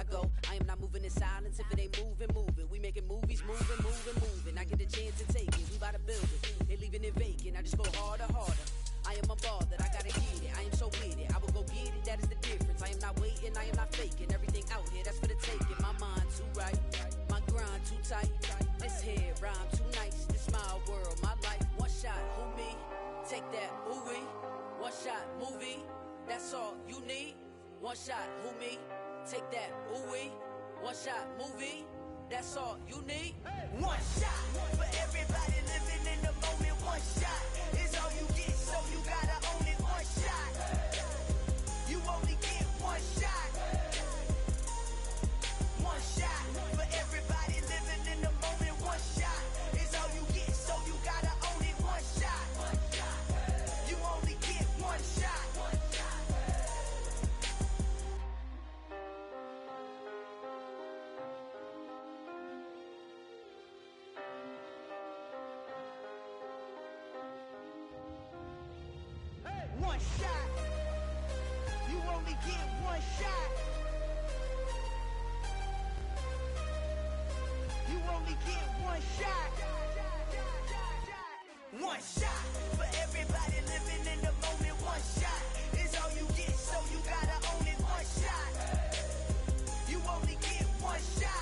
I go. I am not moving in silence. If it ain't moving, moving. We making movies, moving. I get a chance to take it. We bout to build it. They leaving it vacant. I just go harder. I am unbothered. I gotta get it. I am so with it. I will go get it. That is the difference. I am not waiting. I am not faking. Everything out here, that's for the taking. My mind too right. My grind too tight. This here rhyme too nice. This my world, my life. One shot, who me? Take that, ooh wee. One shot, movie. That's all you need. One shot, who me? Take that, ooh wee. One shot, movie. That's all you need. One shot for everybody living in the moment. One shot is all you get, so you gotta own it. One shot. You only get one shot. One shot for everybody living in the moment. One shot is all you get, so you gotta own it. One shot. You only get one shot. One shot. You only get one shot. You only get one shot. One shot for everybody living in the moment. One shot is all you get, so you gotta own it. One shot. You only get one shot.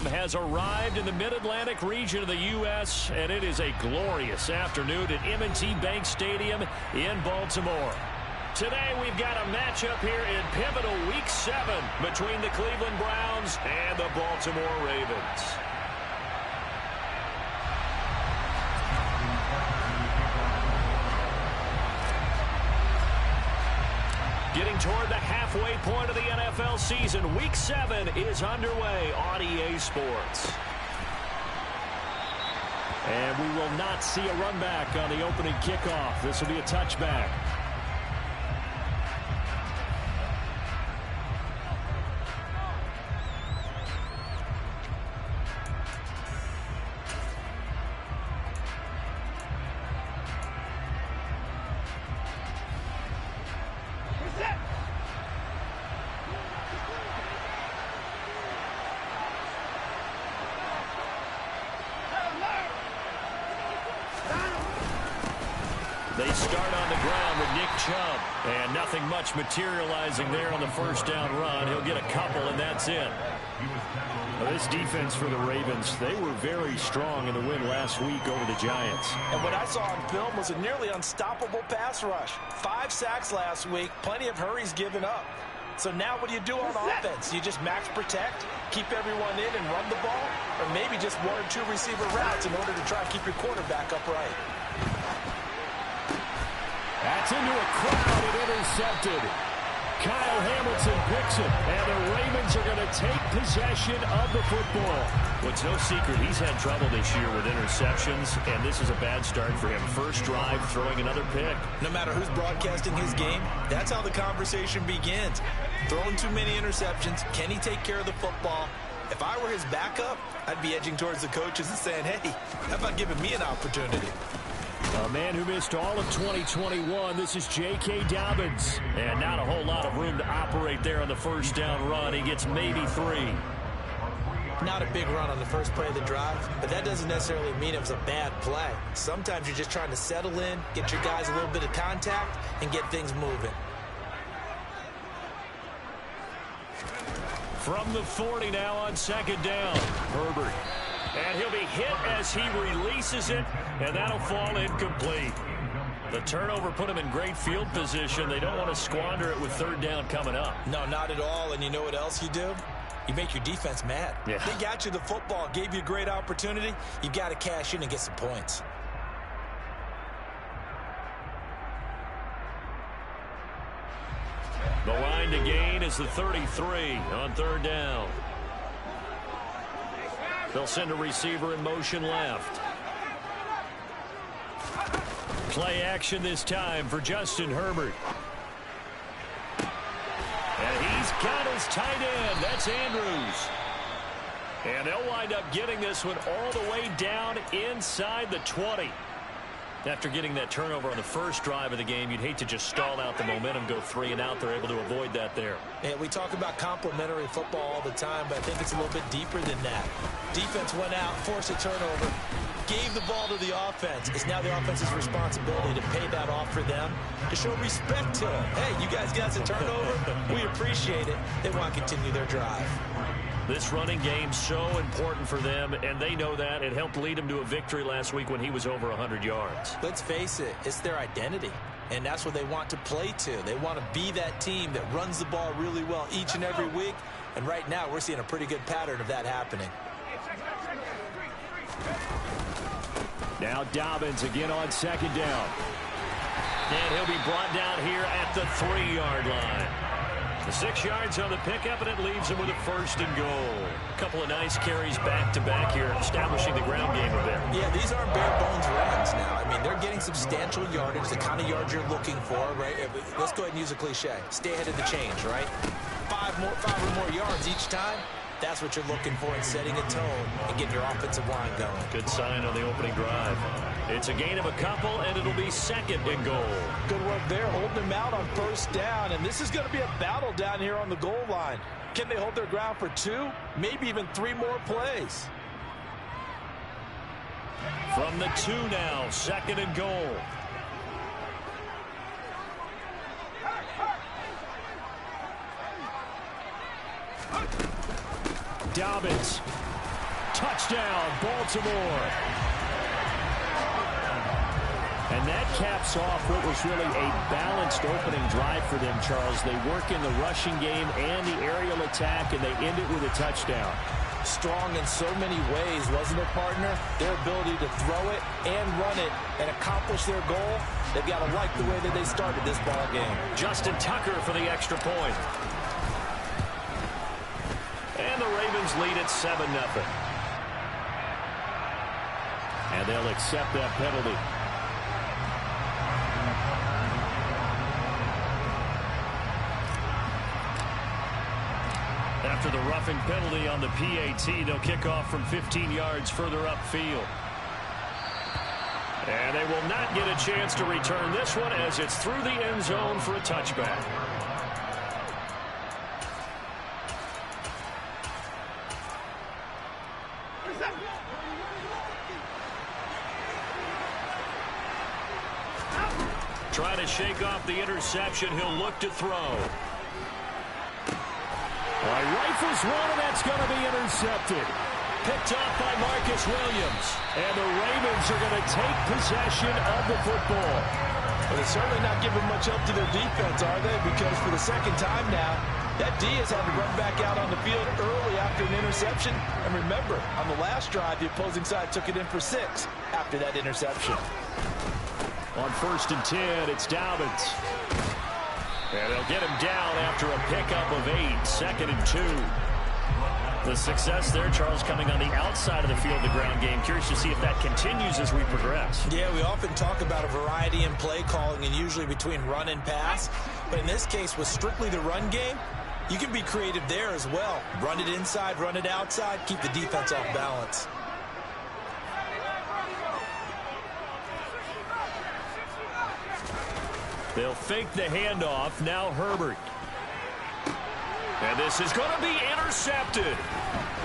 Has arrived in the Mid-Atlantic region of the U.S., and it is a glorious afternoon at M&T Bank Stadium in Baltimore. Today we've got a matchup here in pivotal Week 7 between the Cleveland Browns and the Baltimore Ravens. Getting toward the halfway point of the NFL season, Week 7 is underway on EA Sports. And we will not see a run back on the opening kickoff. This will be a touchback. They start on the ground with Nick Chubb, and nothing much materializing there on the first down run. He'll get a couple, and that's it. Well, this defense for the Ravens, they were very strong in the win last week over the Giants. And what I saw on film was a nearly unstoppable pass rush. 5 sacks last week, plenty of hurries given up. So now what do you do on offense? You just max protect, keep everyone in and run the ball, or maybe just 1 or 2 receiver routes in order to try and keep your quarterback upright. That's into a crowd and intercepted. Kyle Hamilton picks it, and the Ravens are going to take possession of the football. Well, it's no secret he's had trouble this year with interceptions, and this is a bad start for him. First drive, throwing another pick. No matter who's broadcasting his game, that's how the conversation begins. Throwing too many interceptions, can he take care of the football? If I were his backup, I'd be edging towards the coaches and saying, hey, how about giving me an opportunity? A man who missed all of 2021, this is J.K. Dobbins. And not a whole lot of room to operate there on the first down run. He gets maybe 3. Not a big run on the first play of the drive, but that doesn't necessarily mean it was a bad play. Sometimes you're just trying to settle in, get your guys a little bit of contact, and get things moving. From the 40 now on second down, Herbert. And he'll be hit as he releases it, and that'll fall incomplete. The turnover put him in great field position. They don't want to squander it with third down coming up. No, not at all. And you know what else you do? You make your defense mad. Yeah. They got you the football, gave you a great opportunity. You've got to cash in and get some points. The line to gain is the 33 on third down. They'll send a receiver in motion left. Play action this time for Justin Herbert. And he's got his tight end. That's Andrews. And they'll wind up getting this one all the way down inside the 20. After getting that turnover on the first drive of the game, you'd hate to just stall out the momentum, go 3 and out. They're able to avoid that there. And we talk about complementary football all the time, but I think it's a little bit deeper than that. Defense went out, forced a turnover, gave the ball to the offense. It's now the offense's responsibility to pay that off for them, to show respect to them. Hey, you guys got a turnover? We appreciate it. They want to continue their drive. This running game so important for them, and they know that. It helped lead them to a victory last week when he was over 100 yards. Let's face it, it's their identity, and that's what they want to play to. They want to be that team that runs the ball really well each and every week, and right now we're seeing a pretty good pattern of that happening. Now Dobbins again on second down. And he'll be brought down here at the 3-yard line. The 6 yards on the pickup, and it leaves him with a 1st and goal. A couple of nice carries back-to-back here, establishing the ground game a bit. Yeah, these aren't bare-bones runs now. I mean, they're getting substantial yardage, the kind of yards you're looking for, right? Let's go ahead and use a cliche. Stay ahead of the change, right? 5 or more yards each time. That's what you're looking for in setting a tone and getting your offensive line going. Good sign on the opening drive. It's a gain of a couple, and it'll be 2nd and goal. Good work there, holding them out on 1st down, and this is going to be a battle down here on the goal line. Can they hold their ground for 2, maybe even 3 more plays? From the 2 now, 2nd and goal. Dobbins. Touchdown, Baltimore. And that caps off what was really a balanced opening drive for them, Charles. They work in the rushing game and the aerial attack, and they end it with a touchdown. Strong in so many ways, wasn't it, partner? Their ability to throw it and run it and accomplish their goal, they've got to like the way that they started this ball game. Justin Tucker for the extra point. And the Ravens lead at 7-0. And they'll accept that penalty. After the roughing penalty on the PAT, they'll kick off from 15 yards further upfield. And they will not get a chance to return this one as it's through the end zone for a touchback. Try to shake off the interception. He'll look to throw. Rifles one, and that's going to be intercepted. Picked off by Marcus Williams. And the Ravens are going to take possession of the football. Well, they're certainly not giving much up to their defense, are they? Because for the 2nd time now, that D has had to run back out on the field early after an interception. And remember, on the last drive, the opposing side took it in for 6 after that interception. On 1st and 10, it's Dobbins. And they'll get him down after a pickup of 8, 2nd and 2. The success there, Charles, coming on the outside of the field, the ground game. Curious to see if that continues as we progress. Yeah, we often talk about a variety in play calling and usually between run and pass. But in this case, with strictly the run game, you can be creative there as well. Run it inside, run it outside, keep the defense off balance. They'll fake the handoff. Now Herbert. And this is going to be intercepted.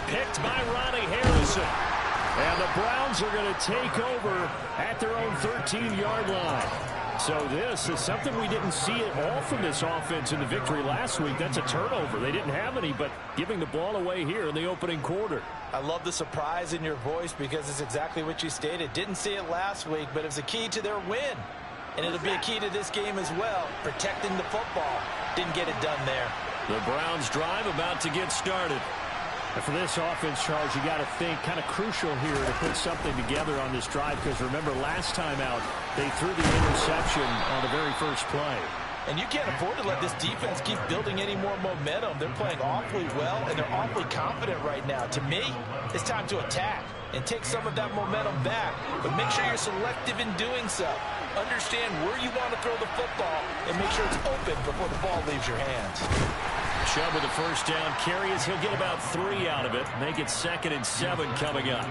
Picked by Ronnie Harrison. And the Browns are going to take over at their own 13-yard line. So this is something we didn't see at all from this offense in the victory last week. That's a turnover. They didn't have any, but giving the ball away here in the opening quarter. I love the surprise in your voice because it's exactly what you stated. Didn't see it last week, but it's a key to their win. And it'll be a key to this game as well, protecting the football. Didn't get it done there. The Browns drive about to get started. And for this offense, Charles, you got to think kind of crucial here to put something together on this drive because remember last time out, they threw the interception on the very first play. And you can't afford to let this defense keep building any more momentum. They're playing awfully well, and they're awfully confident right now. To me, it's time to attack. and take some of that momentum back. But make sure you're selective in doing so. Understand where you want to throw the football and make sure it's open before the ball leaves your hands. Chubb with the first down carry as he'll get about 3 out of it. Make it 2nd and 7 coming up.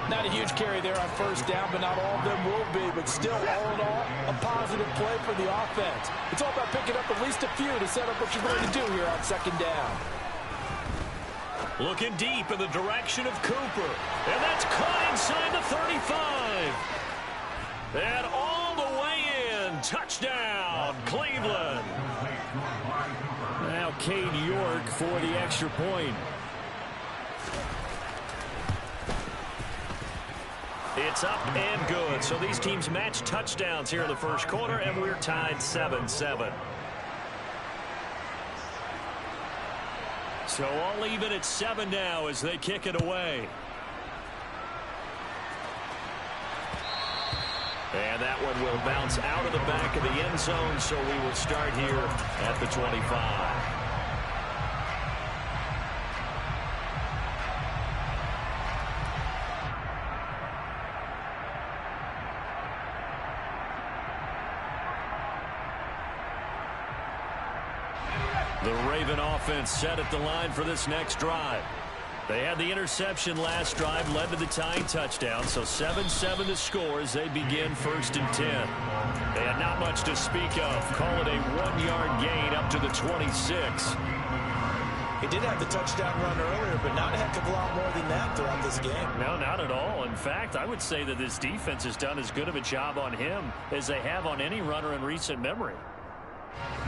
Not a huge carry there on first down, but not all of them will be. But still, all in all, a positive play for the offense. It's all about picking up at least a few to set up what you're going to do here on 2nd down. Looking deep in the direction of Cooper. And that's caught inside the 35. And all the way in. Touchdown, Cleveland. Now Cade York for the extra point. It's up and good. So these teams match touchdowns here in the first quarter, and we're tied 7-7. So all even at 7 now as they kick it away. And that one will bounce out of the back of the end zone, so we will start here at the 25. The Raven offense set at the line for this next drive. They had the interception last drive, led to the tying touchdown, so 7-7 to score as they begin 1st and 10. They had not much to speak of. Call it a 1-yard gain up to the 26. He did have the touchdown run earlier, but not a heck of a lot more than that throughout this game. No, not at all. In fact, I would say that this defense has done as good of a job on him as they have on any runner in recent memory.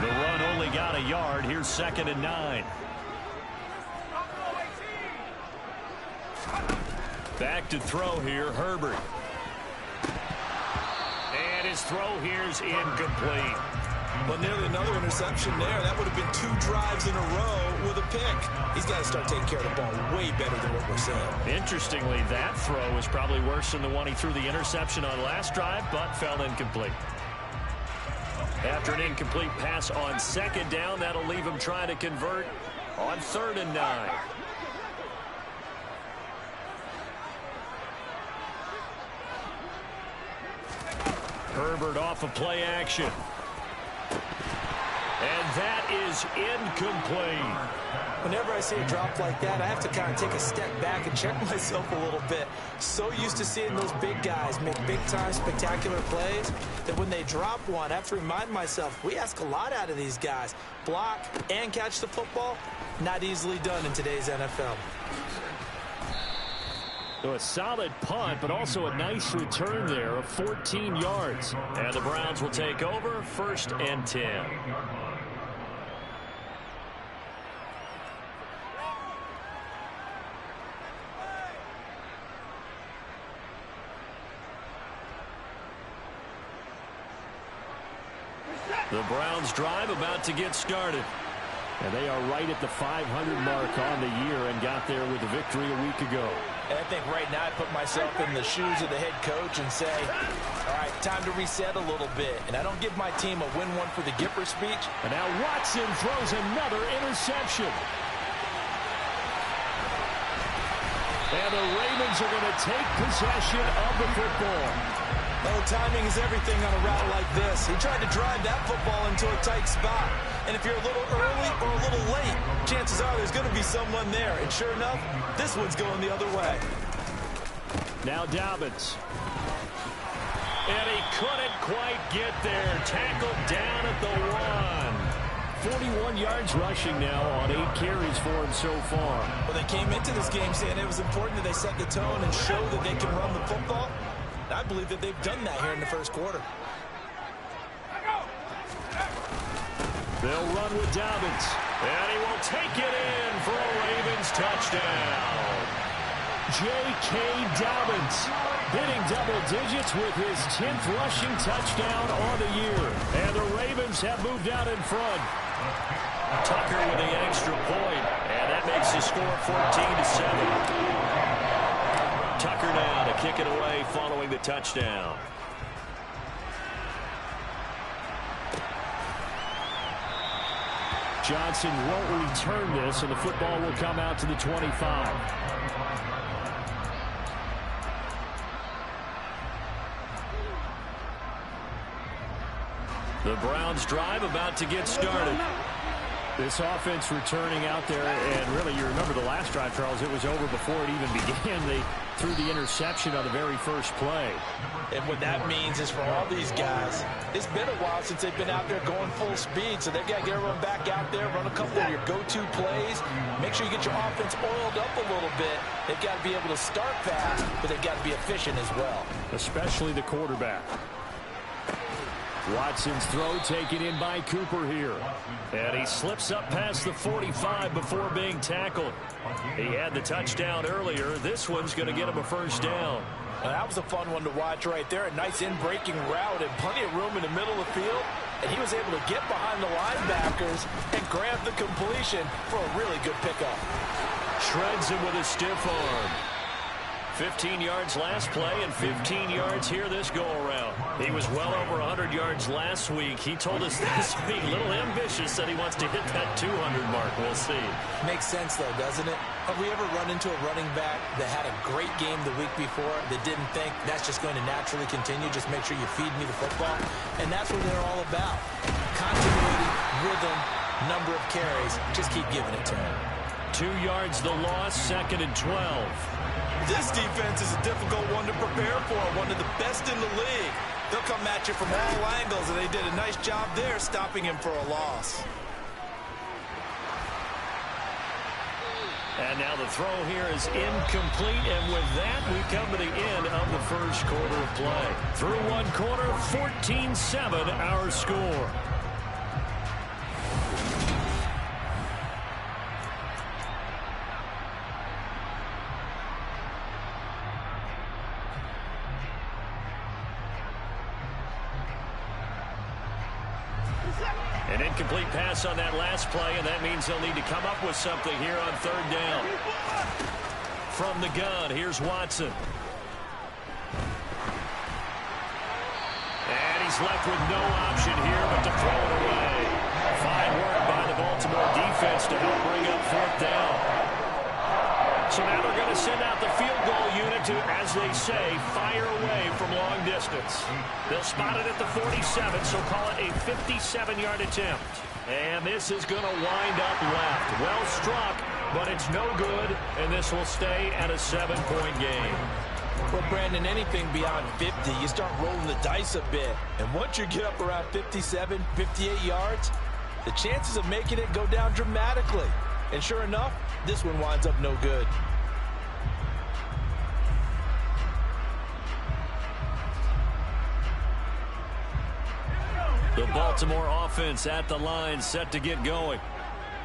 The run only got a yard. Here's 2nd and 9. Back to throw here, Herbert. And his throw here's incomplete. Well, nearly another interception there. That would have been 2 drives in a row with a pick. He's got to start taking care of the ball way better than what we're seeing. Interestingly, that throw was probably worse than the one he threw the interception on last drive, but fell incomplete. After an incomplete pass on 2nd down, that'll leave him trying to convert on 3rd and 9. Herbert off of play action. And that is incomplete. Whenever I see a drop like that, I have to kind of take a step back and check myself a little bit. So used to seeing those big guys make big-time spectacular plays that when they drop one, I have to remind myself, we ask a lot out of these guys. Block and catch the football, not easily done in today's NFL. So a solid punt, but also a nice return there of 14 yards. And the Browns will take over 1st and 10. The Browns drive about to get started. And they are right at the 500 mark on the year and got there with a victory a week ago. And I think right now I put myself in the shoes of the head coach and say, all right, time to reset a little bit. And I don't give my team a win one for the Gipper speech. And now Watson throws another interception. And the Ravens are going to take possession of the football. Oh, timing is everything on a route like this. He tried to drive that football into a tight spot. And if you're a little early or a little late, chances are there's going to be someone there. And sure enough, this one's going the other way. Now Dobbins. And he couldn't quite get there. Tackled down at the 1. 41 yards rushing now on 8 carries for him so far. Well, they came into this game saying it was important that they set the tone and show that they can run the football. I believe that they've done that here in the first quarter. They'll run with Dobbins. And he will take it in for a Ravens touchdown. J.K. Dobbins hitting double digits with his 10th rushing touchdown on the year. And the Ravens have moved out in front. Tucker with the extra point. And that makes the score 14-7. Tucker now to kick it away following the touchdown. Johnson won't return this, and the football will come out to the 25. The Browns drive about to get started. This offense returning out there, and really you remember the last drive, Charles, it was over before it even began. They threw the interception on the very first play. And what that means is for all these guys, it's been a while since they've been out there going full speed, so they've got to get everyone back out there, run a couple of your go-to plays, make sure you get your offense oiled up a little bit. They've got to be able to start fast, but they've got to be efficient as well. Especially the quarterback. Watson's throw taken in by Cooper here. And he slips up past the 45 before being tackled. He had the touchdown earlier. This one's going to get him a first down. Now, that was a fun one to watch right there. A nice in-breaking route and plenty of room in the middle of the field. And he was able to get behind the linebackers and grab the completion for a really good pickup. Shreds him with a stiff arm. 15 yards last play and 15 yards here this go-around. He was well over 100 yards last week. He told us this week, a little ambitious, said he wants to hit that 200 mark. We'll see. Makes sense, though, doesn't it? Have we ever run into a running back that had a great game the week before that didn't think that's just going to naturally continue? Just make sure you feed me the football. And that's what they're all about. Continuity, rhythm, number of carries. Just keep giving it to him. 2 yards the loss, 2nd and 12. This defense is a difficult one to prepare for, one of the best in the league. They'll come at you from all angles, and they did a nice job there stopping him for a loss. And now the throw here is incomplete, and with that, we come to the end of the first quarter of play. Through one quarter, 14-7 our score. An incomplete pass on that last play, and that means they'll need to come up with something here on 3rd down. From the gun, here's Watson. And he's left with no option here but to throw it away. Fine work by the Baltimore defense to help bring up 4th down. So now they're going to send out the field goal unit to, as they say, fire away from long distance. They'll spot it at the 47, so call it a 57-yard attempt. And this is going to wind up left. Well struck, but it's no good, and this will stay at a 7-point game. Well, Brandon, anything beyond 50, you start rolling the dice a bit. And once you get up around 57, 58 yards, the chances of making it go down dramatically. And sure enough, this one winds up no good. The Baltimore offense at the line, set to get going.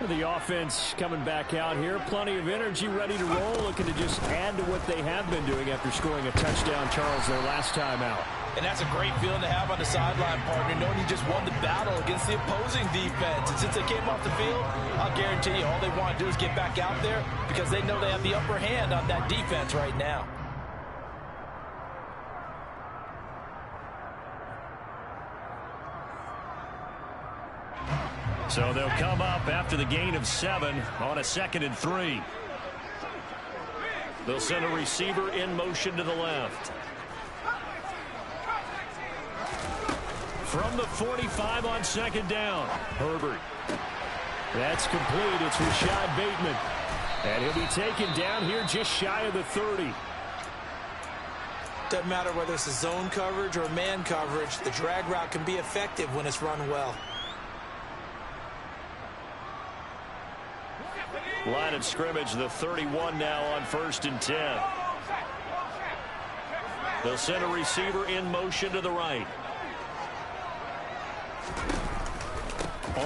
The offense coming back out here. Plenty of energy, ready to roll, looking to just add to what they have been doing after scoring a touchdown, Charles, their last time out. And that's a great feeling to have on the sideline, partner, knowing you just won the battle against the opposing defense. And since they came off the field, I'll guarantee you all they want to do is get back out there because they know they have the upper hand on that defense right now. So they'll come up after the gain of 7 on a 2nd and 3. They'll send a receiver in motion to the left. From the 45 on 2nd down, Herbert. That's complete. It's Rashad Bateman. And he'll be taken down here just shy of the 30. Doesn't matter whether it's a zone coverage or man coverage, the drag route can be effective when it's run well. Line of scrimmage, the 31 now on 1st and 10. They'll send a receiver in motion to the right.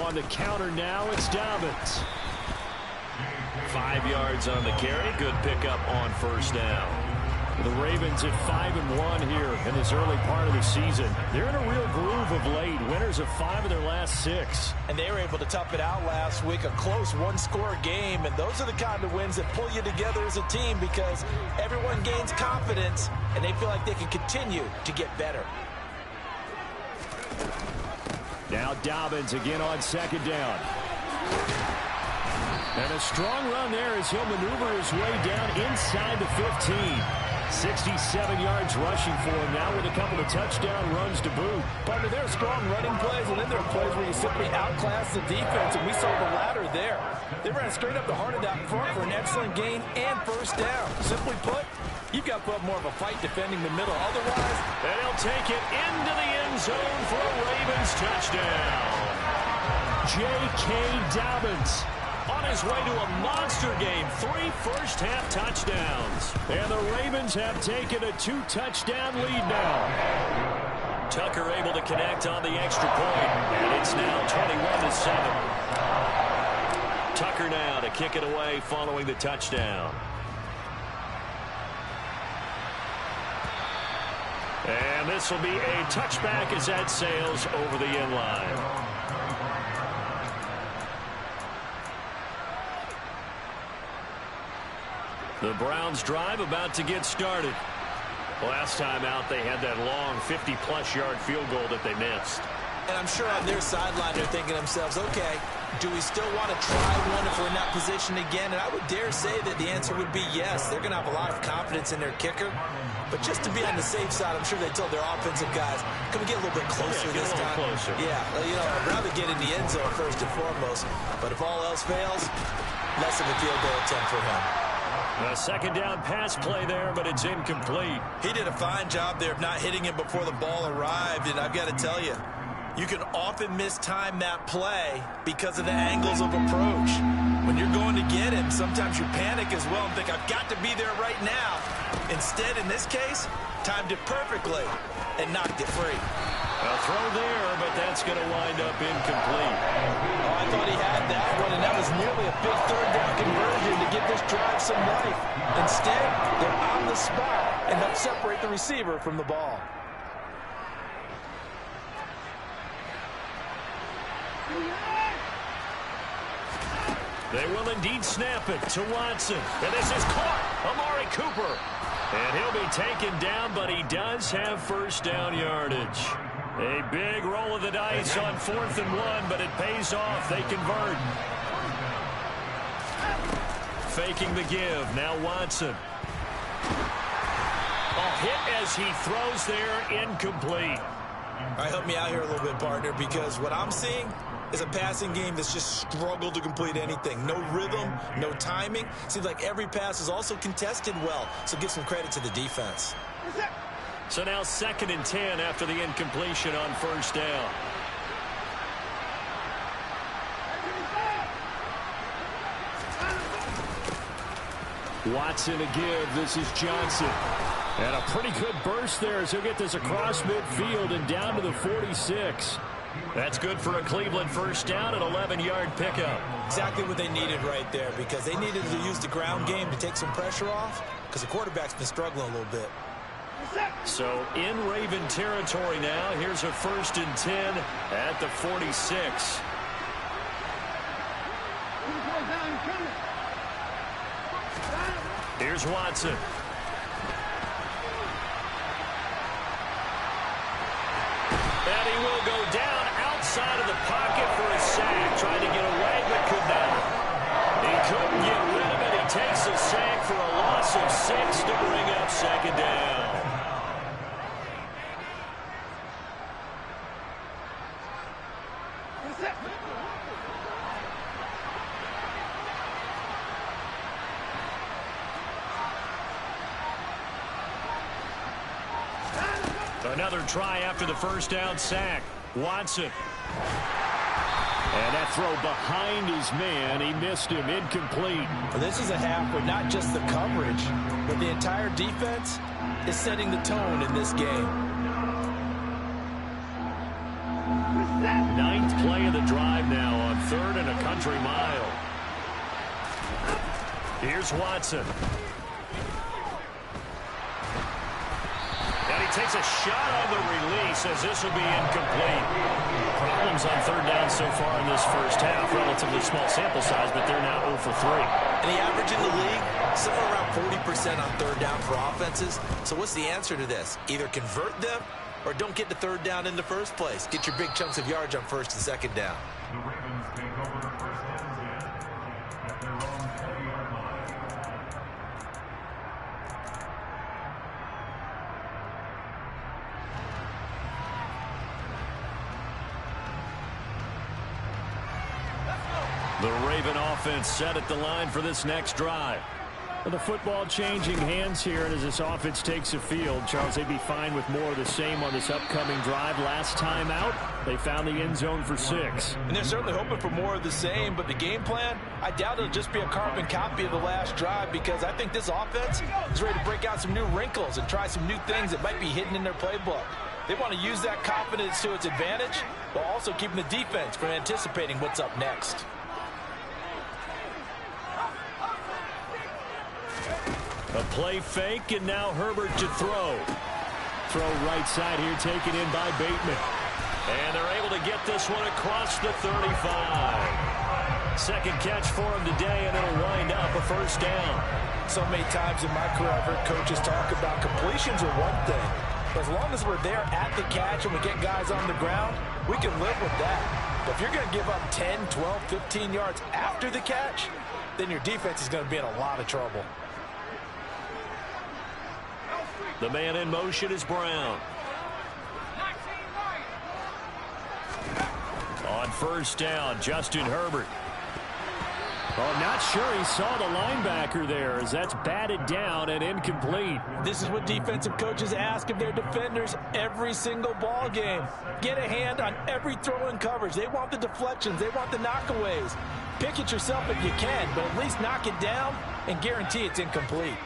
On the counter now, it's Dobbins. 5 yards on the carry. Good pickup on 1st down. The Ravens at 5-1 here in this early part of the season. They're in a real groove of late. Winners of 5 of their last 6. And they were able to tough it out last week, a close one-score game. And those are the kind of wins that pull you together as a team because everyone gains confidence and they feel like they can continue to get better. Now Dobbins again on 2nd down. And a strong run there as he'll maneuver his way down inside the 15. 67 yards rushing for him now with a couple of touchdown runs to boot. Partner, there are strong running plays, and then there are plays where you simply outclass the defense, and we saw the latter there. They ran straight up the heart of that front for an excellent gain and first down. Simply put, you've got to put up more of a fight defending the middle. Otherwise, and he'll take it into the end zone for a Ravens touchdown. J.K. Dobbins on his way to a monster game. 3 first-half touchdowns. And the Ravens have taken a 2-touchdown lead now. Tucker able to connect on the extra point. And it's now 21-7. Tucker now to kick it away following the touchdown. And this will be a touchback as that sails over the end line. The Browns drive about to get started. Last time out, they had that long 50-plus yard field goal that they missed. And I'm sure on their sideline they're thinking to themselves, okay, do we still want to try one if we're in that position again? And I would dare say that the answer would be yes. They're going to have a lot of confidence in their kicker. But just to be on the safe side, I'm sure they told their offensive guys, can we get a little bit closer this time? Closer. Yeah, you know, I'd rather get in the end zone first and foremost. But if all else fails, less of a field goal attempt for him. A second down pass play there, but it's incomplete. He did a fine job there of not hitting him before the ball arrived. And I've got to tell you, you can often mistime that play because of the angles of approach. When you're going to get him, sometimes you panic as well and think, I've got to be there right now. Instead, in this case, timed it perfectly and knocked it free. A throw there, but that's going to wind up incomplete. Oh, I thought he had that one, and that was nearly a big third-down conversion to give this drive some life. Instead, they're on the spot and help separate the receiver from the ball. They will indeed snap it to Watson. And this is caught. Amari Cooper. And he'll be taken down, but he does have first down yardage. A big roll of the dice on 4th and 1, but it pays off. They convert. Faking the give. Now Watson. A hit as he throws there. Incomplete. All right, help me out here a little bit, partner, because what I'm seeing is a passing game that's just struggled to complete anything. No rhythm, no timing. Seems like every pass is also contested well, so give some credit to the defense. So now 2nd and 10 after the incompletion on first down. Watson a give. This is Johnson. And a pretty good burst there as he'll get this across midfield and down to the 46. That's good for a Cleveland first down, an 11-yard pickup. Exactly what they needed right there, because they needed to use the ground game to take some pressure off, because the quarterback's been struggling a little bit. So in Raven territory now. Here's a 1st and 10 at the 46. Here's Watson. And he will go down outside of the pocket for a sack. Trying to get away, but could not. He couldn't get rid of it. He takes a sack for a loss of 6 to bring up 2nd down. Another try after the first down sack. Watson. And that throw behind his man. He missed him. Incomplete. Well, this is a half where not just the coverage, but the entire defense is setting the tone in this game. 9th play of the drive now on 3rd and a country mile. Here's Watson. And he takes a shot on the release as this will be incomplete. Problems on 3rd down so far in this first half. Relatively small sample size, but they're now 0 for 3. And the average in the league, somewhere around 40% on 3rd down for offenses. So what's the answer to this? Either convert them or don't get the 3rd down in the first place. Get your big chunks of yards on 1st and 2nd down. The Raven offense set at the line for this next drive. Well, the football changing hands here, and as this offense takes the field, Charles, they'd be fine with more of the same on this upcoming drive. Last time out, they found the end zone for 6. And they're certainly hoping for more of the same, but the game plan, I doubt it'll just be a carbon copy of the last drive, because I think this offense is ready to break out some new wrinkles and try some new things that might be hidden in their playbook. They want to use that confidence to its advantage, while also keeping the defense from anticipating what's up next. A play fake, and now Herbert to throw. Throw right side here, taken in by Bateman. And they're able to get this one across the 35. Second catch for him today, and it'll wind up a first down. So many times in my career, I've heard coaches talk about completions are one thing. But as long as we're there at the catch and we get guys on the ground, we can live with that. But if you're going to give up 10, 12, 15 yards after the catch, then your defense is going to be in a lot of trouble. The man in motion is Brown. On first down, Justin Herbert. Oh, not sure he saw the linebacker there, as that's batted down and incomplete. This is what defensive coaches ask of their defenders every single ball game. Get a hand on every throw in coverage. They want the deflections. They want the knockaways. Pick it yourself if you can, but at least knock it down and guarantee it's incomplete.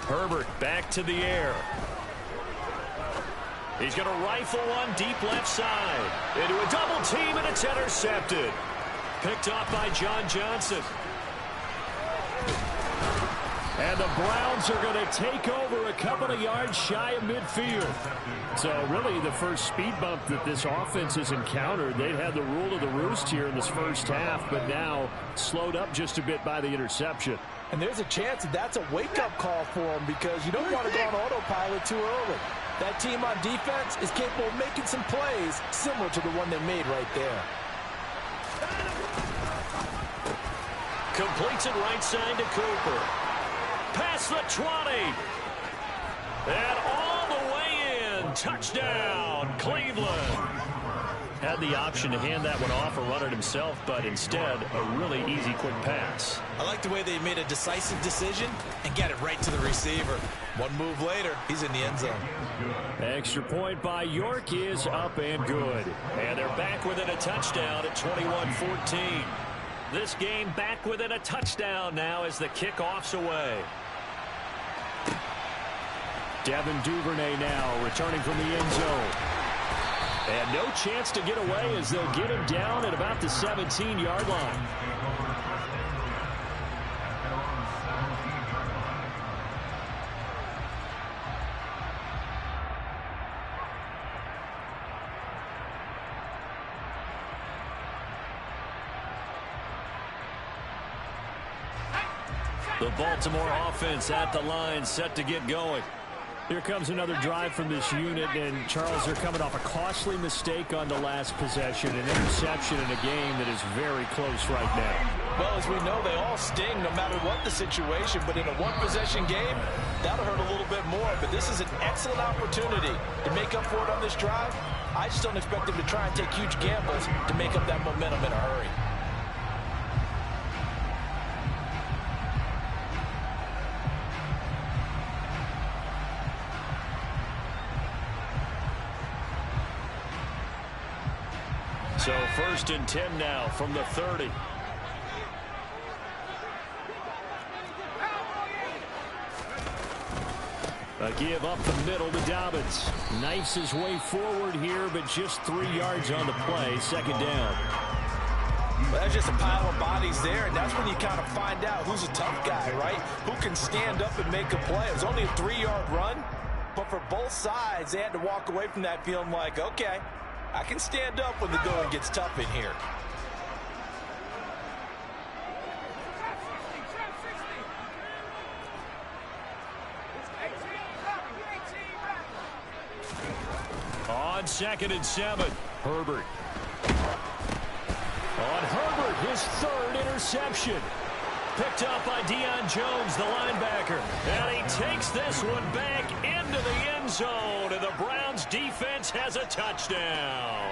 Herbert back to the air. He's going to rifle one deep left side. Into a double team, and it's intercepted. Picked up by John Johnson. And the Browns are going to take over a couple of yards shy of midfield. So really the first speed bump that this offense has encountered. They'd had the rule of the roost here in this first half, but now slowed up just a bit by the interception. And there's a chance that that's a wake-up call for them, because you don't want to go on autopilot too early. That team on defense is capable of making some plays similar to the one they made right there. Completes it right side to Cooper. Past the 20. And all the way in. Touchdown, Cleveland. Had the option to hand that one off or run it himself, but instead a really easy quick pass. I like the way they made a decisive decision and got it right to the receiver. One move later, he's in the end zone. Extra point by York is up and good. And they're back within a touchdown at 21-14. This game back within a touchdown now as the kickoff's away. Devin Duvernay now returning from the end zone. And no chance to get away as they'll get him down at about the 17-yard line. The Baltimore offense at the line, set to get going. Here comes another drive from this unit, and Charles, they're coming off a costly mistake on the last possession, an interception in a game that is very close right now. Well, as we know, they all sting no matter what the situation, but in a one-possession game, that'll hurt a little bit more. But this is an excellent opportunity to make up for it on this drive. I just don't expect them to try and take huge gambles to make up that momentum in a hurry. So 1st and 10 now from the 30. A give up the middle to Dobbins. Knifes his way forward here, but just 3 yards on the play. Second down. Well, that's just a pile of bodies there, and that's when you kind of find out who's a tough guy, right? Who can stand up and make a play. It was only a 3-yard run, but for both sides, they had to walk away from that feeling like, okay, I can stand up when the going gets tough in here. On 2nd and 7, Herbert. On Herbert, his 3rd interception. Picked up by Deion Jones, the linebacker. And he takes this one back into the end zone, and the Browns defense has a touchdown.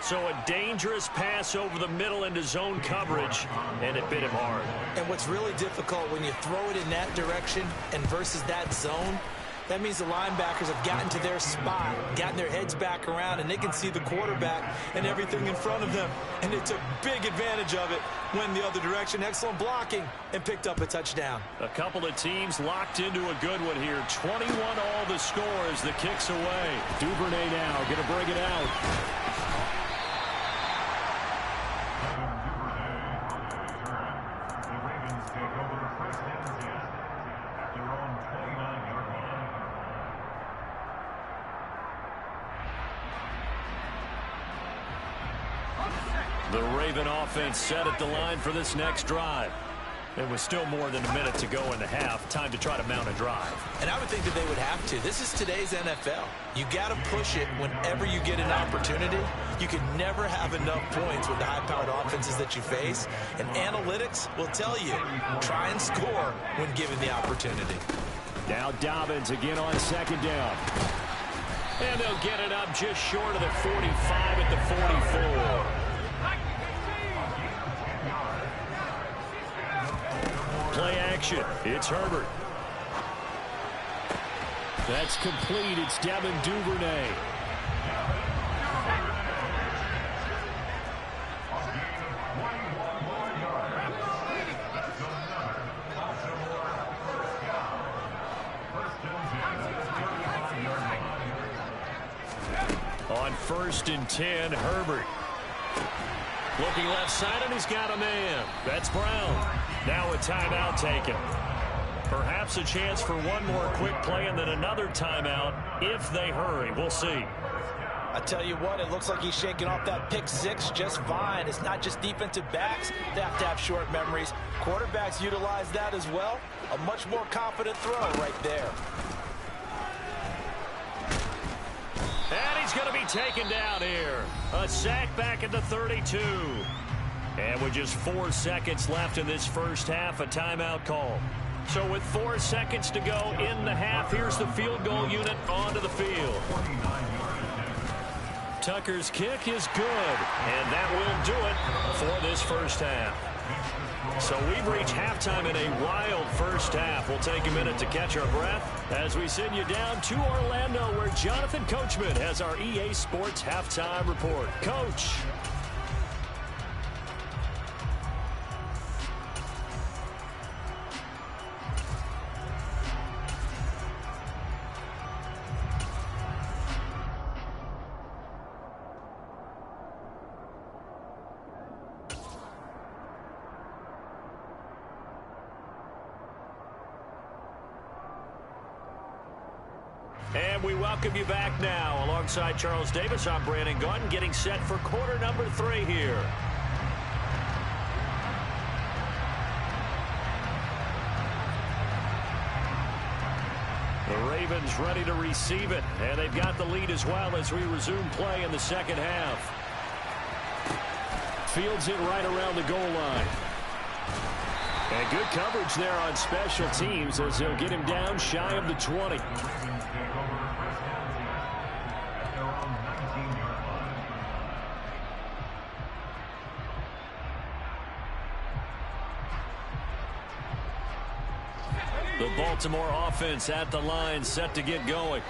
So a dangerous pass over the middle into zone coverage, and it bit him hard. And what's really difficult when you throw it in that direction and versus that zone, that means the linebackers have gotten to their spot, gotten their heads back around, and they can see the quarterback and everything in front of them. And they took big advantage of it, went the other direction. Excellent blocking, and picked up a touchdown. A couple of teams locked into a good one here. 21 all the score as the kick's away. Duvernay now going to bring it out. The Raven offense set at the line for this next drive. It was still more than a minute to go in the half. Time to try to mount a drive. And I would think that they would have to. This is today's NFL. You got to push it whenever you get an opportunity. You can never have enough points with the high-powered offenses that you face. And analytics will tell you, try and score when given the opportunity. Now Dobbins again on second down. And they'll get it up just short of the 45 at the 44. Play action. It's Herbert. That's complete. It's Devin Duvernay. On 1st and 10, Herbert. Looking left side, and he's got a man. That's Brown. Now a timeout taken. Perhaps a chance for one more quick play and then another timeout if they hurry. We'll see. I tell you what, it looks like he's shaking off that pick six just fine. It's not just defensive backs that have to have short memories. Quarterbacks utilize that as well. A much more confident throw right there. And he's going to be taken down here. A sack back at the 32. And with just 4 seconds left in this first half, a timeout call. So with 4 seconds to go in the half, here's the field goal unit onto the field. Tucker's kick is good, and that will do it for this first half. So we've reached halftime in a wild first half. We'll take a minute to catch our breath as we send you down to Orlando, where Jonathan Coachman has our EA Sports halftime report. Coach. And we welcome you back now. Alongside Charles Davis, I'm Brandon Gaudin, getting set for quarter number 3 here. The Ravens ready to receive it, and they've got the lead as well as we resume play in the second half. Fields it right around the goal line. And good coverage there on special teams as they'll get him down shy of the 20. The Baltimore offense at the line, set to get going.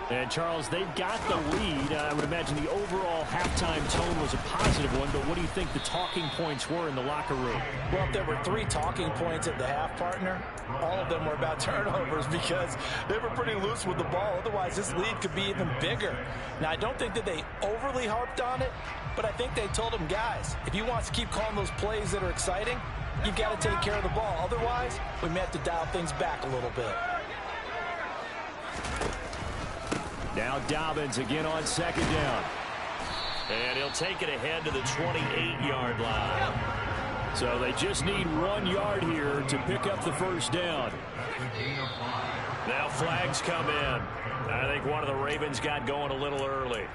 And, Charles, they've got the lead. I would imagine the overall halftime tone was a positive one, but what do you think the talking points were in the locker room? Well, if there were 3 talking points at the half, partner, all of them were about turnovers because they were pretty loose with the ball. Otherwise, this lead could be even bigger. Now, I don't think that they overly harped on it, but I think they told them, guys, if you want to keep calling those plays that are exciting, you've got to take care of the ball. Otherwise, we may have to dial things back a little bit. Now Dobbins again on second down. And he'll take it ahead to the 28-yard line. So they just need 1 yard here to pick up the first down. Now flags come in. I think one of the Ravens got going a little early.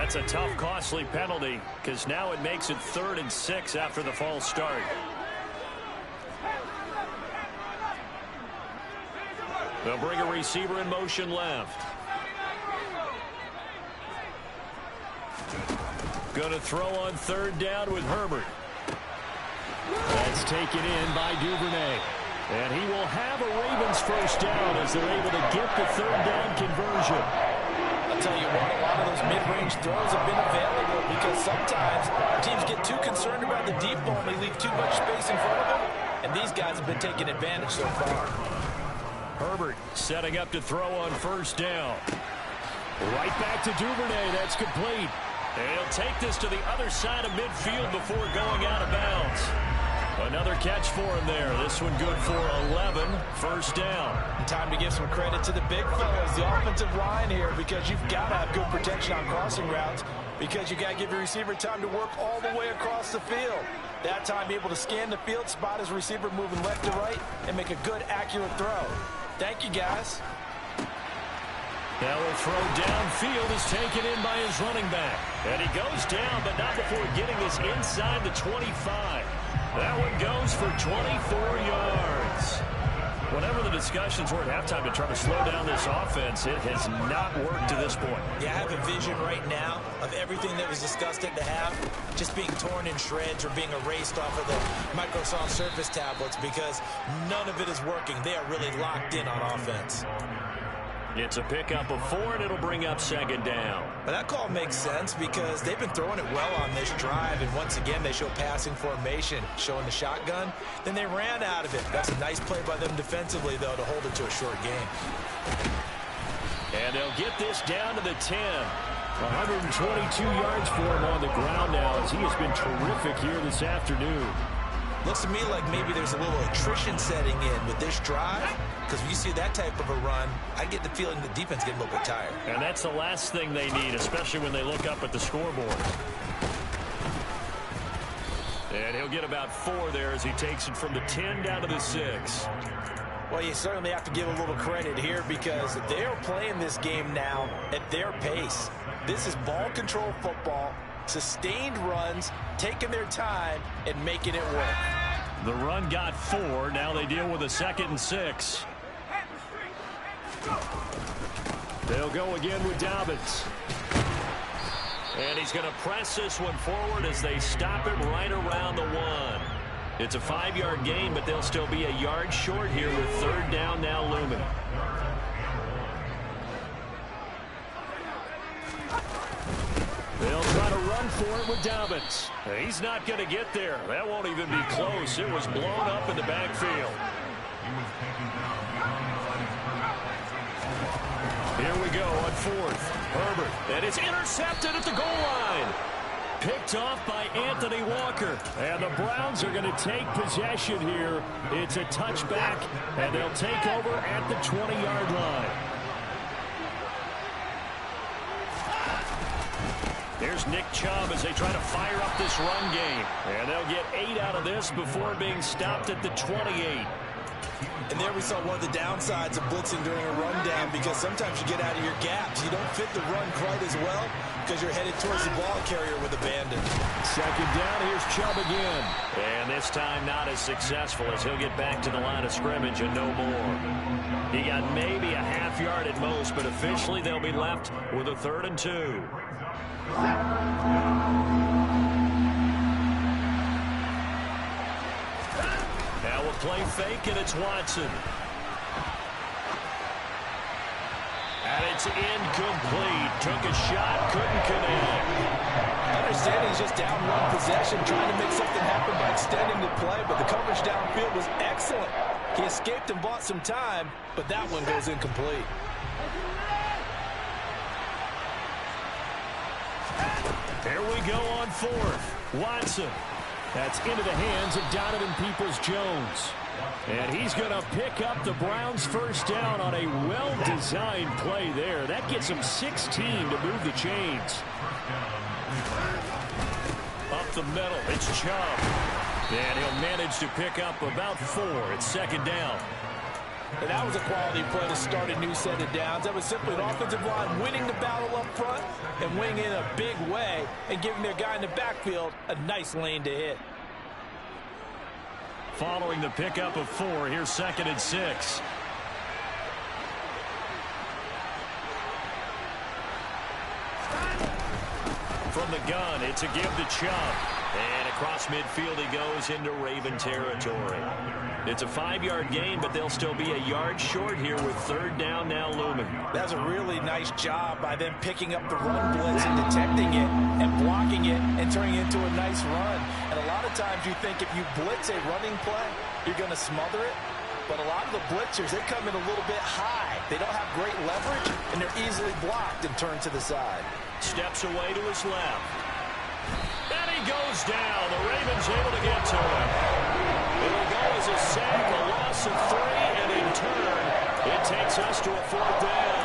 That's a tough, costly penalty because now it makes it 3rd and 6 after the false start. They'll bring a receiver in motion left. Going to throw on 3rd down with Herbert. That's taken in by Duvernay. And he will have a Ravens first down as they're able to get the 3rd down conversion. I'll tell you what, a lot of those mid-range throws have been available because sometimes teams get too concerned about the deep ball and they leave too much space in front of them. And these guys have been taking advantage so far. Herbert setting up to throw on 1st down. Right back to Duvernay. That's complete. And he'll take this to the other side of midfield before going out of bounds. Another catch for him there. This one good for 11. 1st down. And time to give some credit to the big fellas, the offensive line here, because you've got to have good protection on crossing routes because you got to give your receiver time to work all the way across the field. That time, be able to scan the field, spot his receiver moving left to right, and make a good, accurate throw. Thank you, guys. Now a throw downfield is taken in by his running back. And he goes down, but not before getting this inside the 25. That one goes for 24 yards. Whatever the discussions were at halftime to try to slow down this offense, it has not worked to this point. Yeah, I have a vision right now of everything that was discussed at the half just being torn in shreds or being erased off of the Microsoft Surface tablets because none of it is working. They are really locked in on offense. It's a pickup of 4, and it'll bring up 2nd down. But that call makes sense because they've been throwing it well on this drive, and once again they show passing formation, showing the shotgun. Then they ran out of it. That's a nice play by them defensively, though, to hold it to a short game. And they'll get this down to the 10. 122 yards for him on the ground now as he has been terrific here this afternoon. Looks to me like maybe there's a little attrition setting in with this drive, because when you see that type of a run, I get the feeling the defense getting a little bit tired. And that's the last thing they need, especially when they look up at the scoreboard. And he'll get about 4 there as he takes it from the 10 down to the 6. Well, you certainly have to give a little credit here because they're playing this game now at their pace. This is ball control football, sustained runs, taking their time, and making it work. The run got 4. Now they deal with a 2nd and 6. They'll go again with Dobbins. And he's going to press this one forward as they stop him right around the 1. It's a 5-yard gain, but they'll still be a yard short here with 3rd down now looming. They'll try to run for it with Dobbins. He's not going to get there. That won't even be close. It was blown up in the backfield. Here we go on 4th. Herbert. And it's intercepted at the goal line. Picked off by Anthony Walker. And the Browns are going to take possession here. It's a touchback, and they'll take over at the 20-yard line. Here's Nick Chubb as they try to fire up this run game. And they'll get 8 out of this before being stopped at the 28. And there we saw one of the downsides of blitzing during a rundown because sometimes you get out of your gaps. You don't fit the run quite as well because you're headed towards the ball carrier with abandon. 2nd down, here's Chubb again. And this time not as successful as he'll get back to the line of scrimmage and no more. He got maybe a half yard at most, but officially they'll be left with a 3rd and 2. Now we'll play fake, and it's Watson. And it's incomplete. Took a shot, couldn't connect. Understanding he's just down 1 possession, trying to make something happen by extending the play, but the coverage downfield was excellent. He escaped and bought some time, but that one goes incomplete. Here we go on 4th. Watson. That's into the hands of Donovan Peoples-Jones. And he's going to pick up the Browns' first down on a well-designed play there. That gets him 16 to move the chains. Up the middle, it's Chubb. And he'll manage to pick up about 4. It's 2nd down. And that was a quality play to start a new set of downs. That was simply an offensive line winning the battle up front and winning in a big way and giving their guy in the backfield a nice lane to hit. Following the pickup of 4, here's 2nd and 6. From the gun, it's a give to Chubb. And across midfield he goes into Raven territory. It's a 5-yard gain, but they'll still be a yard short here with 3rd down now looming. That's a really nice job by them picking up the run blitz and detecting it and blocking it and turning it into a nice run. And a lot of times you think if you blitz a running play, you're going to smother it. But a lot of the blitzers, they come in a little bit high. They don't have great leverage, and they're easily blocked and turned to the side. Steps away to his left. And he goes down. The Ravens able to get to him. It'll go as a sack, a loss of 3, and in turn, it takes us to a 4th down.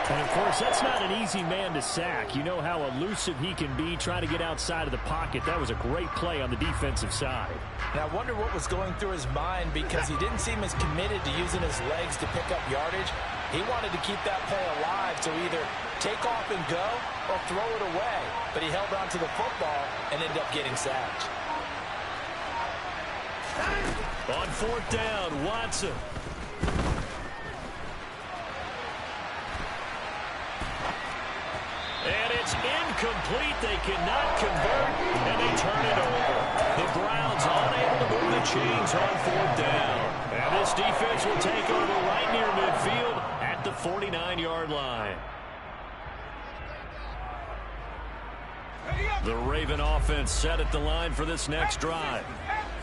And, of course, that's not an easy man to sack. You know how elusive he can be trying to get outside of the pocket. That was a great play on the defensive side. Now, I wonder what was going through his mind because he didn't seem as committed to using his legs to pick up yardage. He wanted to keep that play alive to either take off and go or throw it away. But he held on to the football and ended up getting sacked. On 4th down, Watson. And it's incomplete. They cannot convert, and they turn it over. The Browns unable to move the chains on 4th down. And this defense will take over right near midfield at the 49-yard line. The Raven offense set at the line for this next drive.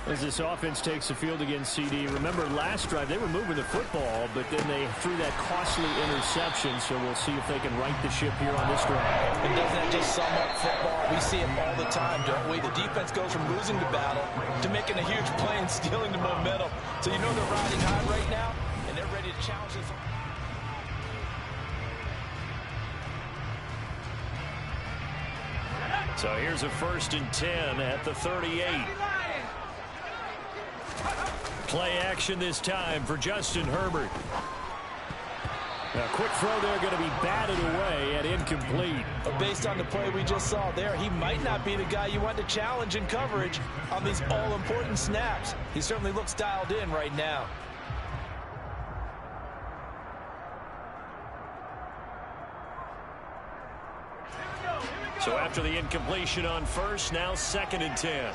As this offense takes the field against CD, remember last drive they were moving the football, but then they threw that costly interception, so we'll see if they can right the ship here on this drive. And doesn't that just sum up football? We see it all the time, don't we? The defense goes from losing the battle to making a huge play and stealing the momentum. So you know they're riding high right now, and they're ready to challenge this. So here's a 1st and 10 at the 38. Play action this time for Justin Herbert. A quick throw there going to be batted away and incomplete. But based on the play we just saw there, he might not be the guy you want to challenge in coverage on these all-important snaps. He certainly looks dialed in right now. So after the incompletion on 1st, now 2nd and 10.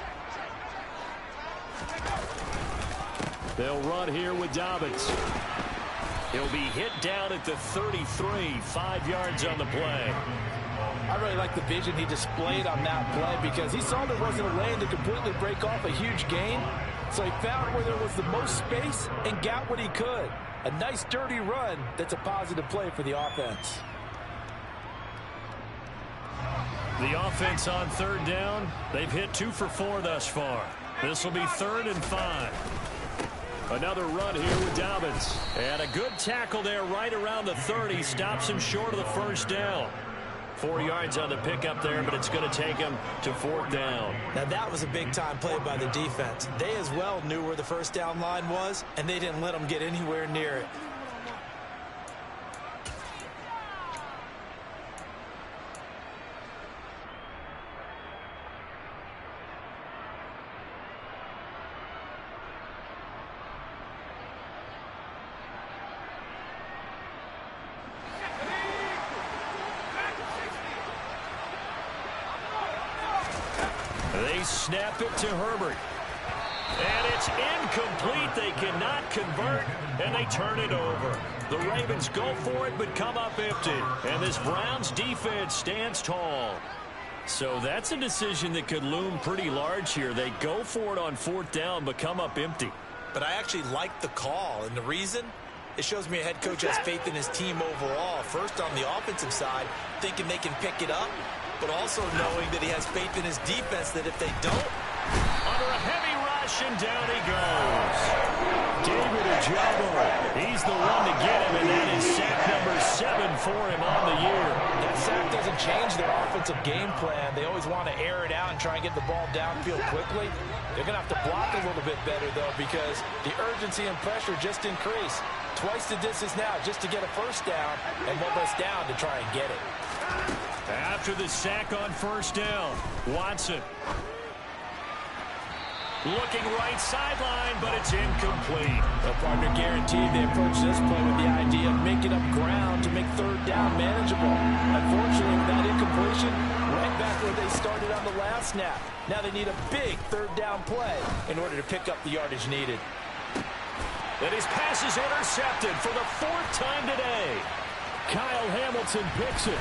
They'll run here with Dobbins. He'll be hit down at the 33, 5 yards on the play. I really like the vision he displayed on that play because he saw there wasn't a lane to completely break off a huge gain. So he found where there was the most space and got what he could. A nice dirty run that's a positive play for the offense. The offense on 3rd down, they've hit 2 for 4 thus far. This will be 3rd and 5. Another run here with Dobbins. And a good tackle there right around the 30. Stops him short of the 1st down. 4 yards on the pickup there, but it's going to take him to 4th down. Now that was a big-time play by the defense. They as well knew where the 1st down line was, and they didn't let them get anywhere near it. They snap it to Herbert. And it's incomplete. They cannot convert, and they turn it over. The Ravens go for it, but come up empty. And this Browns defense stands tall. So that's a decision that could loom pretty large here. They go for it on 4th down, but come up empty. But I actually like the call, and the reason? It shows me a head coach has faith in his team overall. First, on the offensive side, thinking they can pick it up, but also knowing that he has faith in his defense that if they don't, under a heavy rush, and down he goes. David Ojabo, he's the one to get him, and that is sack number 7 for him on the year. That sack doesn't change their offensive game plan. They always want to air it out and try and get the ball downfield quickly. They're going to have to block a little bit better, though, because the urgency and pressure just increased. Twice the distance now just to get a first down, and one less down to try and get it. After the sack on first down, Watson. Looking right sideline, but it's incomplete. The partner guaranteed they approach this play with the idea of making up ground to make third down manageable. Unfortunately, with that incompletion, right back where they started on the last snap. Now they need a big third down play in order to pick up the yardage needed. And his pass is intercepted for the 4th time today. Kyle Hamilton picks it.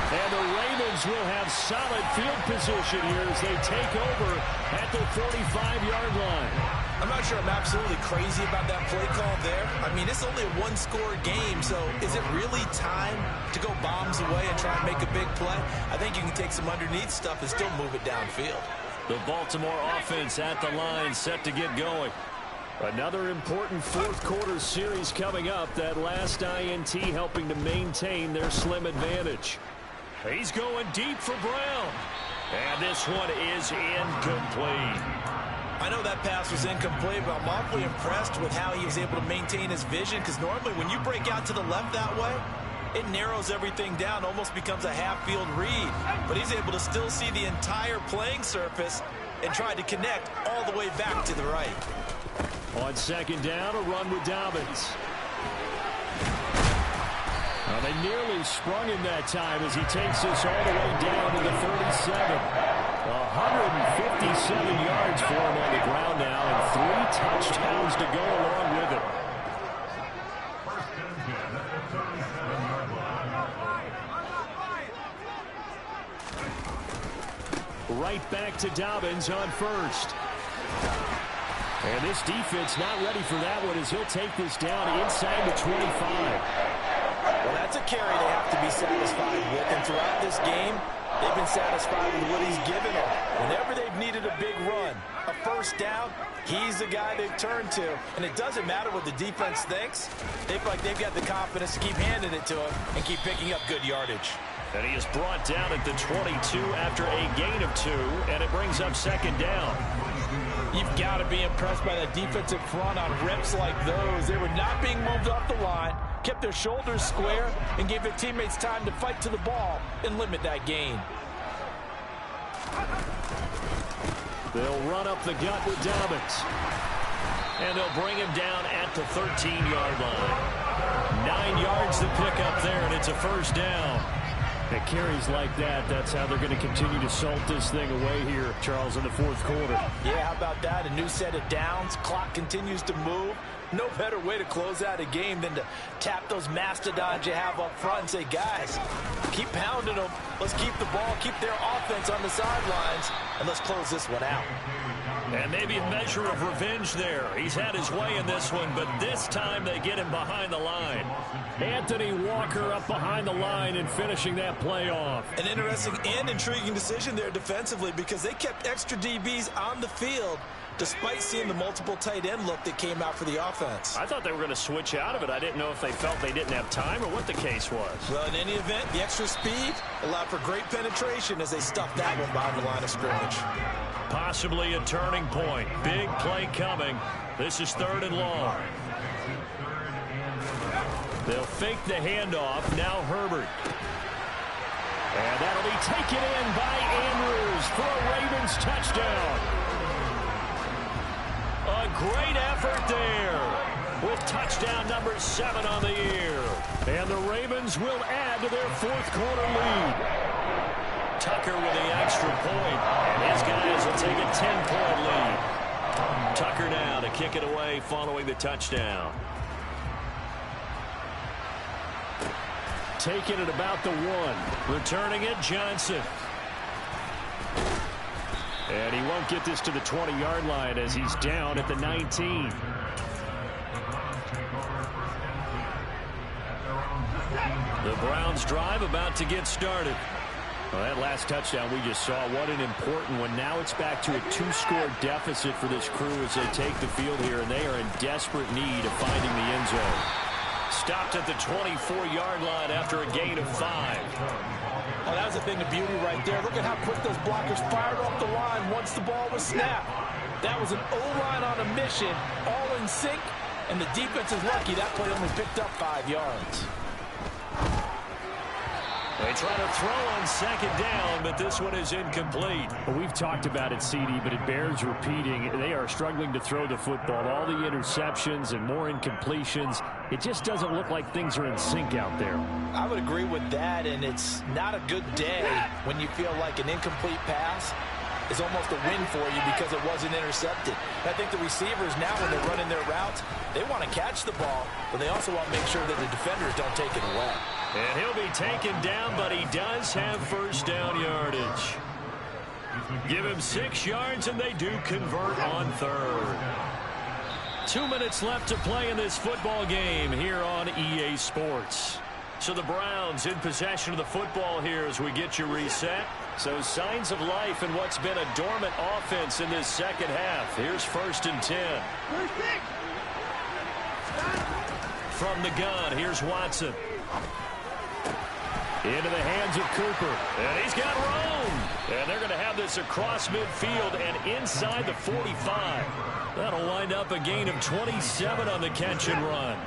And the Ravens will have solid field position here as they take over at the 45-yard line. I'm not sure I'm absolutely crazy about that play call there. I mean, it's only a one-score game, so is it really time to go bombs away and try and make a big play? I think you can take some underneath stuff and still move it downfield. The Baltimore offense at the line, set to get going. Another important fourth-quarter series coming up. That last INT helping to maintain their slim advantage. He's going deep for Brown. And this one is incomplete. I know that pass was incomplete, but I'm awfully impressed with how he was able to maintain his vision, because normally when you break out to the left that way, it narrows everything down, almost becomes a half-field read. But he's able to still see the entire playing surface and try to connect all the way back to the right. On second down, a run with Dobbins. Well, they nearly sprung him that time as he takes this all the way down to the 37. 157 yards for him on the ground now, and 3 touchdowns to go along with it. Right back to Dobbins on first. And this defense not ready for that one as he'll take this down inside the 25. Well, that's a carry they have to be satisfied with. And throughout this game, they've been satisfied with what he's given them. Whenever they've needed a big run, a first down, he's the guy they've turned to. And it doesn't matter what the defense thinks. They feel like they've got the confidence to keep handing it to him and keep picking up good yardage. And he is brought down at the 22 after a gain of 2, and it brings up second down. You've got to be impressed by that defensive front on reps like those. They were not being moved off the line, kept their shoulders square, and gave their teammates time to fight to the ball and limit that gain. They'll run up the gut with Dobbins. And they'll bring him down at the 13-yard line. 9 yards to pick up there, and it's a first down. At carries like that, that's how they're going to continue to salt this thing away here, Charles, in the fourth quarter. Yeah, how about that? A new set of downs. Clock continues to move. No better way to close out a game than to tap those mastodons you have up front and say, guys, keep pounding them. Let's keep the ball, keep their offense on the sidelines, and let's close this one out. And maybe a measure of revenge there. He's had his way in this one, but this time they get him behind the line. Anthony Walker up behind the line and finishing that play off. An interesting and intriguing decision there defensively, because they kept extra DBs on the field despite seeing the multiple tight end look that came out for the offense. I thought they were going to switch out of it. I didn't know if they felt they didn't have time or what the case was. Well, in any event, the extra speed allowed for great penetration as they stuffed that one behind the line of scrimmage. Possibly a turning point. Big play coming. This is 3rd and long. They'll fake the handoff. Now Herbert. And that'll be taken in by Andrews for a Ravens touchdown. A great effort there with touchdown number 7 on the year. And the Ravens will add to their fourth quarter lead. Tucker with the extra point, and his guys will take a 10-point lead. Tucker now to kick it away following the touchdown. Taking it about the 1. Returning it, Johnson. And he won't get this to the 20-yard line as he's down at the 19. The Browns drive about to get started. Well, that last touchdown we just saw, what an important one. Now it's back to a 2-score deficit for this crew as they take the field here, and they are in desperate need of finding the end zone. Stopped at the 24-yard line after a gain of 5. Oh, that was a thing of beauty right there. Look at how quick those blockers fired off the line once the ball was snapped. That was an O-line on a mission, all in sync, and the defense is lucky that play only picked up 5 yards. They try to throw on second down, but this one is incomplete. Well, we've talked about it, CD, but it bears repeating. They are struggling to throw the football. All the interceptions and more incompletions. It just doesn't look like things are in sync out there. I would agree with that, and it's not a good day when you feel like an incomplete pass is almost a win for you because it wasn't intercepted. I think the receivers now, when they're running their routes, they want to catch the ball, but they also want to make sure that the defenders don't take it away. And he'll be taken down, but he does have first down yardage. Give him 6 yards, and they do convert on third. 2 minutes left to play in this football game here on EA Sports. So the Browns in possession of the football here as we get you reset. So signs of life in what's been a dormant offense in this second half. Here's 1st and 10. From the gun, here's Watson. Into the hands of Cooper. And he's got room. And they're going to have this across midfield and inside the 45. That'll wind up a gain of 27 on the catch and run.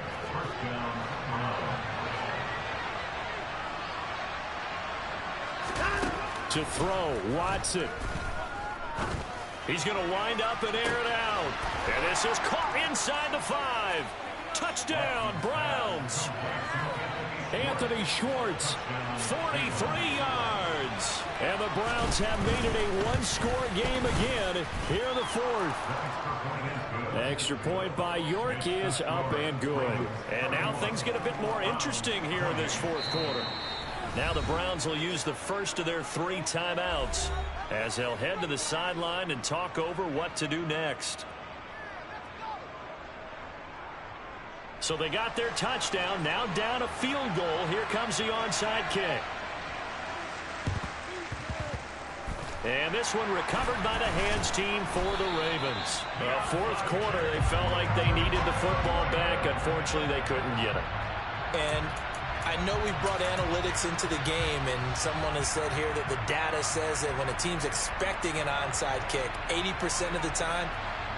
To throw, Watson. He's going to wind up and air it out. And this is caught inside the 5. Touchdown, Browns. Anthony Schwartz, 43 yards. And the Browns have made it a one-score game again here in the 4th. Extra point by York is up and good. And now things get a bit more interesting here in this 4th quarter. Now the Browns will use the first of their 3 timeouts as they'll head to the sideline and talk over what to do next. So they got their touchdown, now down a field goal. Here comes the onside kick. And this one recovered by the hands team for the Ravens. 4th quarter, they felt like they needed the football back. Unfortunately, they couldn't get it. And I know we brought analytics into the game, and someone has said here that the data says that when a team's expecting an onside kick, 80% of the time,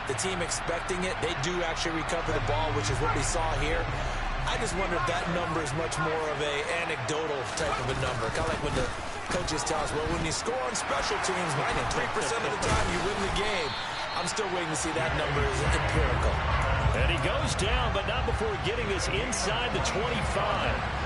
the team expecting it, they do actually recover the ball, which is what we saw here. I just wonder if that number is much more of a anecdotal type of a number. Kind of like when the coaches tell us, well, when you score on special teams, 93% of the time you win the game. I'm still waiting to see that number is empirical. And he goes down, but not before getting this inside the 25.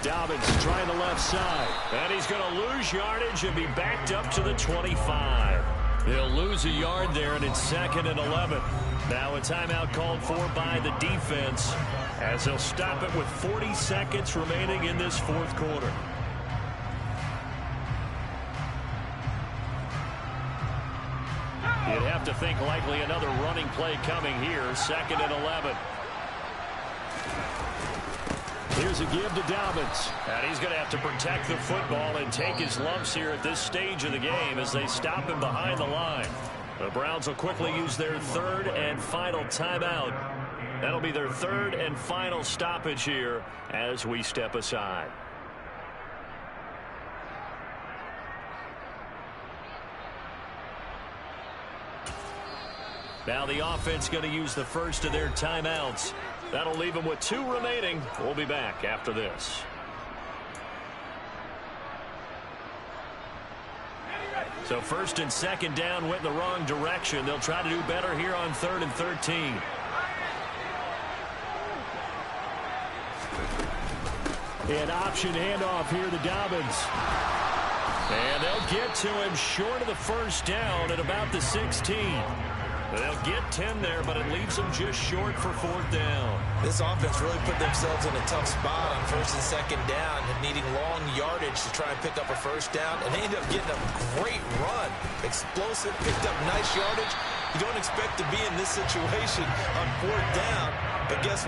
Dobbins trying the left side. And he's going to lose yardage and be backed up to the 25. They'll lose a yard there, and it's 2nd and 11. Now a timeout called for by the defense as they'll stop it with 40 seconds remaining in this 4th quarter. You'd have to think likely another running play coming here. 2nd and 11. Here's a give to Dobbins. And he's going to have to protect the football and take his lumps here at this stage of the game as they stop him behind the line. The Browns will quickly use their 3rd and final timeout. That'll be their 3rd and final stoppage here as we step aside. Now the offense going to use the first of their timeouts. That'll leave them with 2 remaining. We'll be back after this. So 1st and 2nd down went in the wrong direction. They'll try to do better here on 3rd and 13. An option handoff here to Dobbins. And they'll get to him short of the first down at about the 16. They'll get 10 there, but it leaves them just short for 4th down. This offense really put themselves in a tough spot on 1st and 2nd down, needing long yardage to try and pick up a first down, and they end up getting a great run. Explosive, picked up nice yardage. You don't expect to be in this situation on 4th down, but guess what?